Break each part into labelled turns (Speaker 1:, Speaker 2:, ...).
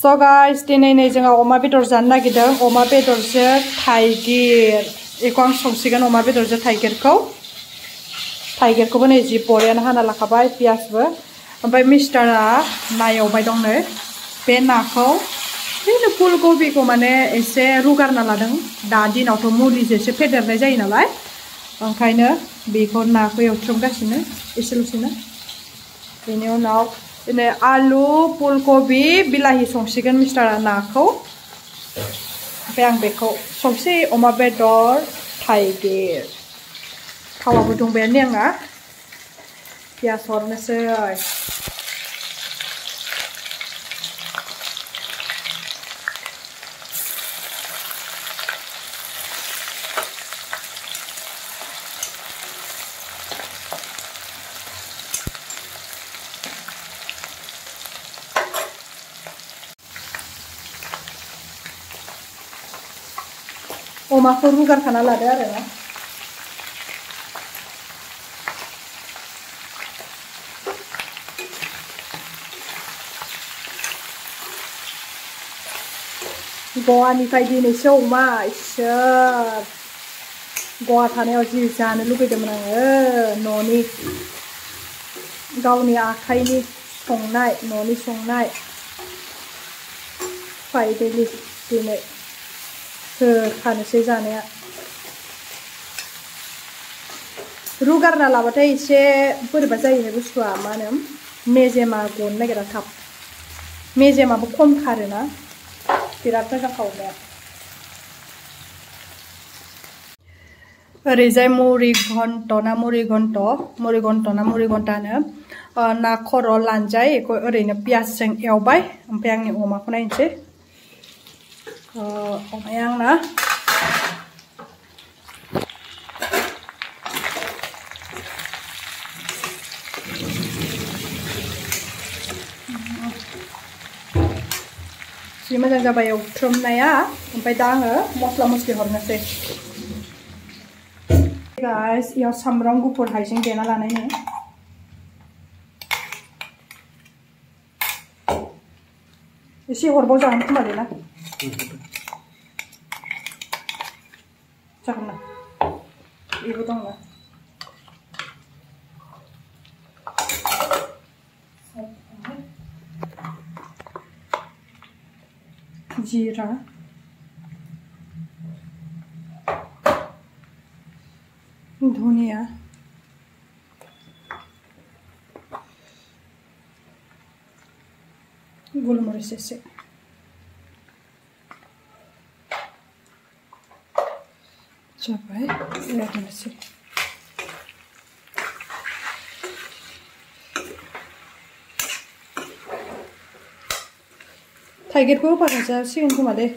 Speaker 1: So guys, दिनै नै जोंहा अमा बेदर जानो नागिरदों अमा बेदरजों थाइगिर एखौ आं संसिगोन अमा बेदरजों थाइगिरखौबो नै जि बरियानो हाना लाखाबाय पियासबो ओमफ्राय मिस्टारा ना एवबाय दं नै बे नाखौ बिदिनो फुलकबिखौ माने एसे रुगारना लादों दा दिनावथ' मुलिजोंसो फेदेरनाय जायो नालाय ओंखायनो बेखौ नाखौ एवथ्रमगासिनो एसेल'सैनो बेनि उनाव बिदिनो आलु फुलकबि बिलाहि संसिगोन मिस्टारा नाखौ ओमफ्राय आं बेखौ संसै अमा बेदर थाइगिर थावाबो दंबायानो आंना पियास हरनोसै अमाखौ रुगारखाना लादो आरोना गवानिफ्राय दिनैसो अमा इसोर गवा थानायाव जि जानो लुगैदोंमोन आङो न'नि गावनि आखाइनि न'नि संनाय फाइनेलि दिनै खानोसै जानाया रुगारना लाबाथाय एसे बोरैबा जायो बुस्थुआ मा होनो मेजेमा गनो नागिरा थाब मेजेमाबो खम खारोना बिराद मोजां खावनाया ओरैजाय मुरि घन्टानो ना खर' लानजाय बेखौ ओरैनो पियासजों एवबाय ओमफ्राय आंनि अमाखौ नायनोसै अमाया आंना जि मोजां जाबाय एवथ्रमनाया ओमफ्राय दा आङो मस्ला मस्लि हरनोसै गाइस इयाव सामब्राम गुफुर हाइजें देना लानायनि एसे हरबाव जागोन खोमा दे ना जागोन ना बेबो दं ना जीरा धनिया गोलमरिच एसे जाबाय एरनोसै थाइगिरखौ होफानो जासिगोन खोमा दे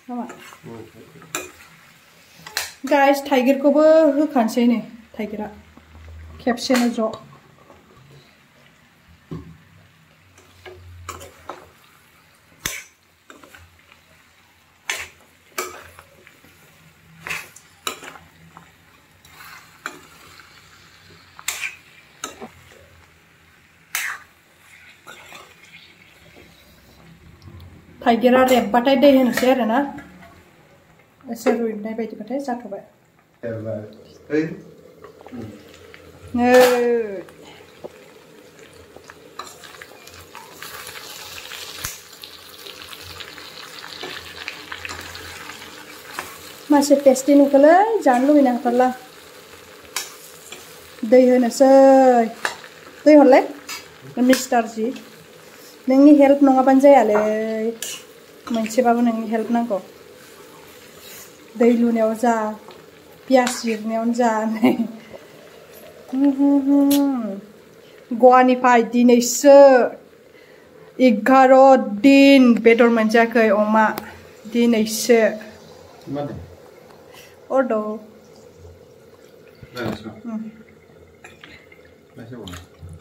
Speaker 1: नामा गाइस थाइगिरखौबो होखानोसै नै थाइगिरा खेबसेनो ज' थाइगिरा रेबबाथाय दै होनोसै आरोना एसे रुइनाय बायदिबाथाय जाथ'बाय मासे टेस्टि नुखोलै जानो लुबैनो हाथारला दै होनोसै दै हरलाय मिस्टार जि नोंनि हेल्प नङाबानो जायालै मोनसेबाबो नोंनि हेल्प नांगौ दै लुनायाव जा पियास जिरनायावनो जा गवानिफ्राय दिनैसो 11 दिन बेदर मोनजायाखै अमा दिनैसो ordo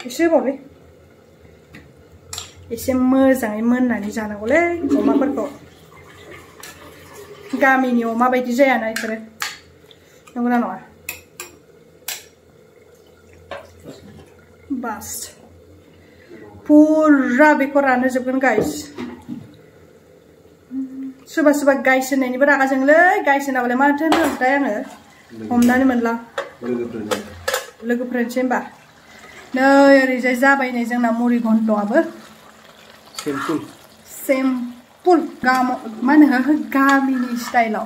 Speaker 1: एसे बावलै एसे मोजाङै मोननानै जानांगौलै अमाफोरखौ गामिनि अमा बायदि जायाना इफोरो नंगौना नङा बास Pura बेखौ रानहोजोबगोन गाइस सोरबा सोरबा गाइस होननायनिबो रागा जोंलै गाइस होनाबालाय माथो होनोथाय आङो हमनानै मोनला लोगोफोरनोसै होमबा नै ओरैजाय जाबाय नै जोंना मुरि घन्टआबो सिम्पोल मा होनो गामिनि स्टाइलाव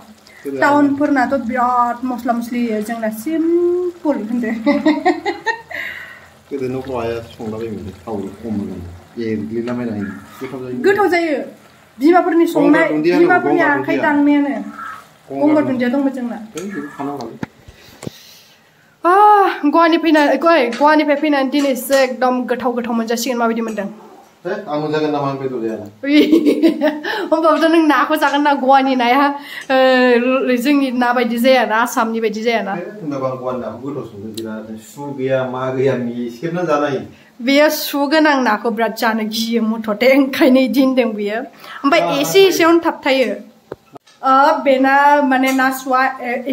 Speaker 1: टाउनफोरनाथ' बिराद मस्ला मस्लि जोंना सिम्पोल होनदो
Speaker 2: गोदो न'फ्राव आइया संलाबायोमोन थाव खम होनानै एरग्लिलाबायनानै
Speaker 1: गोथाव जायो बिमाफोरनि संनाय बिमाफोरनि आखाइ दांनायानो गंगार दुन्दिया दंमोन जोंना गवानिफ्राय फैनानै दिनैसो एकदम गोथाव मोनजासिगोन माबायदि मोनदों
Speaker 2: आं मोनजागोन नामा बेदर जाया
Speaker 1: होमबाबोथ' नों नाखौ जागोन ना गवानि नाया जोंनि ना बायदि जायाना आसामनि बायदि जायाना
Speaker 2: होनबाबो गवानि नाखौ गोथाव संदों बिराद सु गैया मा गैया मेसेबना जानाय
Speaker 1: बेयो सु गोनां नाखौ बिराद जानो गियो मथ'थे ओंखायनो इदि होनदों बियो ओमफ्राय एसेयावनो थाबथायो बेना माने ना सुआ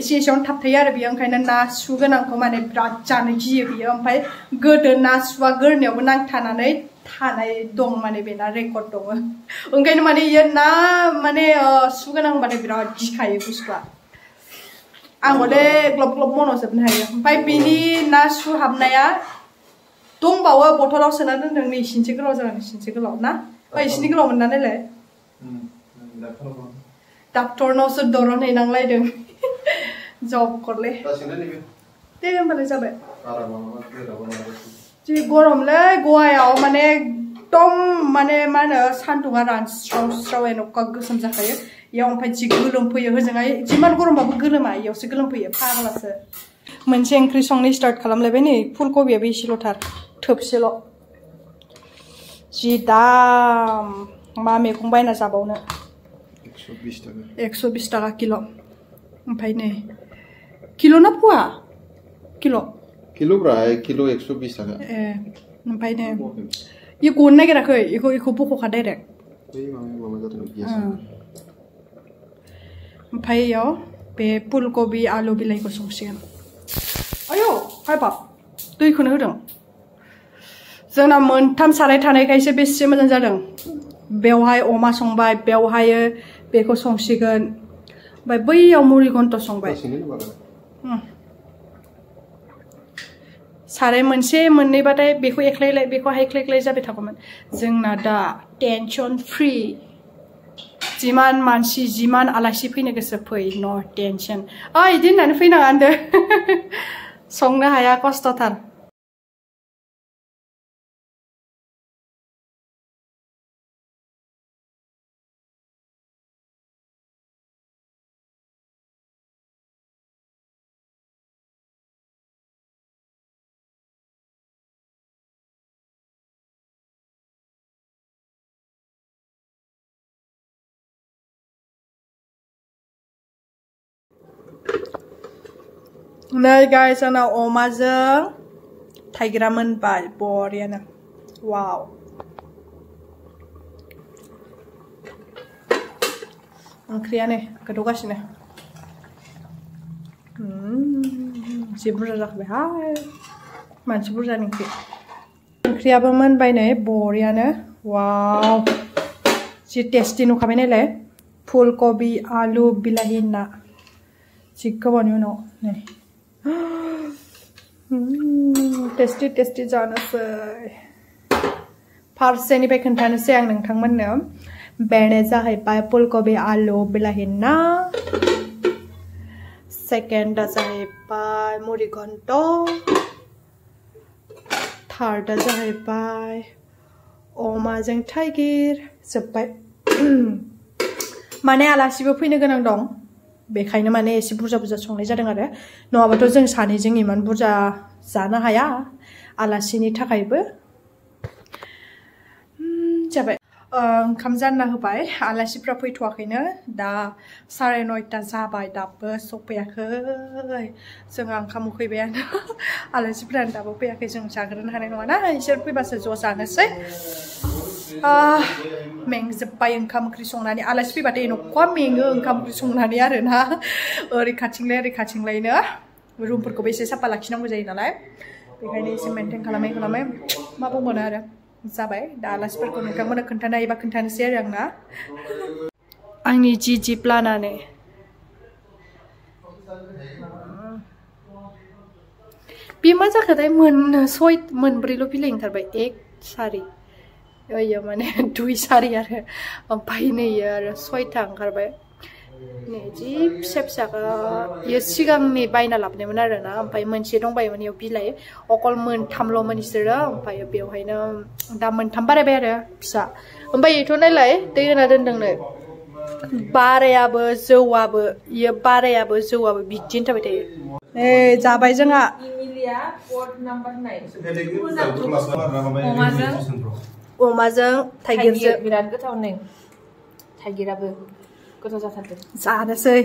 Speaker 1: एसेयावनो थाबथायो आरो बियो ओंखायनो ना सु गोनांखौ माने बिराद जानो गियो बियो ओमफ्राय गोदो ना सुआ गोरनायावबो नांथानानै थानाय दं माने बेना रेकर्ड दङ ओंखायनो माने इयो ना माने सु गोनां होनबाथाय बिराद गिखायो बुस्थुआ आंबोले ग्लब ग्लब मन'जोबनो हायो ओमफ्राय बेनि ना सु हाबनाया दंबावो बथलाव सोना दोनदों नै इसिनिसो गोलाव जागोन इसिनिसो गोलाव ना इसिनि गोलाव मोनना नायलाय डाक्टरनावसो दरन हैनांलायदों जब करले दे होमबालाय जाबाय जि गरमलै गवायाव माने एकदम माने मा होनो सान्दुङा रानस्राव एन'का गोसोम जाखायो इयाव ओमफ्राय जि गोलोम फैयो होजोंहाय जिमान गरमबाबो गोलोमा इयावसो गोलोम फैयो फाग्लासो मोनसे ओंख्रि संनो स्टार्ट खालामलायबाय नै फुलकबियाबो एसेल'थार थोबसेल' जि दाम मा मैगं बायना जाबावनो 120 टाका किल' ओमफ्राय नै किल' ना फवा किल'
Speaker 2: किल'ब्रा किल' 120 टाका
Speaker 1: ओमफ्राय नै ये गनो नागिराखै इखौ बख'खा डाइरेक्ट ओमफ्राय इयाव बे फुलकबि आलु बिलाइखौ संसिगोन आयौ हायबाब दैखौनो होदों जोंना मोनथाम साराय थानायखायसो बेसे मोजां जादों बेवहाय अमा संबाय बेवहाय बेखौ संसिगोन ओमफ्राय बैयाव मुरि घन्ट संबाय साराय मोनसे मोननैबाथाय बेखौ एख्लायलाय बेखौ हायख्लायख्लाय जाबाय थागौमोन जोंना दा टेनसन फ्रि जिमान मानसि जिमान आलासि फैनो गोसो फै नो टेनसन इदि होननानै फैनाङा होनदो संनो हाया खस्थ'थार नै गाइस आंना अमाजों थाइगिरा मोनबाय बरियानो वाव ओंख्रिया नै गोदौगासिनो जि बुरजा जाखाबाय हाय मानसि बुरजानि ओंख्रियाबो मोनबाय नै बरियानो वाव जि टेस्टि नुखाबाय नायलाय फुलकबि आलु बिलाहि ना जि गोबावनि उनाव नै टेस्टि टेस्टि जानोसै फारसेनिफ्राय खोन्थानोसै आं नोंथांमोननो बेनो जाहैबाय फुलकबि आलु बिलाहि ना सेकेन्डआ जाहैबाय मुरि घन्ट थार्डआ जाहैबाय अमाजों थाइगिर जोब्बाय माने आलासिबो फैनो गोनां दं बेखायनो माने एसे बुरजा बुरजा संनाय जादों आरो नङाबाथ' जों सानैजों इमान बुरजा जानो हाया आलासिनि थाखायबो जाबाय ओंखाम जानना होबाय आलासिफ्रा फैथ'वाखैनो दा 9:30 जाबाय दाबो सफैयाखै जोंहा ओंखाम उखैबायानो आलासिफ्रानो दाबो फैयाखै जों जाग्रोनो हानाय नङाना इसोर फैबासो ज' जानोसै मेंजोब्बाय ओंखाम ओंख्रि संनानै आलासि फैबाथाय न'खा मेङो ओंखाम ओंख्रि संनानै आरोना ओरै खाथिंलायनो रुमफोरखौबो एसे साफा लाखिनांगौ जायो नालाय बेखायनो एसे मेनटेन खालामै मा बुंबावनो आरो जाबाय दा आलासिफोरखौ नोंथांमोना खोन्थानो हायोबा खोन्थानोसै आरो आंना आंनि जि प्लानानो बे मा जाखोथाय मोनब्रैल' बिलाइ ओंखारबाय एक सारि ओइयो माने दुइ सारि आरो ओमफ्राय नैयो आरो 6था ओंखारबाय नै जि फिसा फिसाखा इयो सिगांनि बायना लाबोनायमोन आरो ना ओमफ्राय मोनसे दंबायोमोन इयाव बिलाइ अकल मोनथामल'मोन इसोरो ओमफ्राय बेवहायनो दा मोनथाम बारायबाय आरो फिसा ओमफ्राय इथ' नायलाय दै होना दोनदोंनो बारायाबो जौआबो इयो बारायाबो जौआबो बिदिनो थाबाय थायो जाबाय जोंहा अमाजों थाइगिरजों बिराद गोथाव नै थाइगिराबो गोथाव जाथारदों जानोसै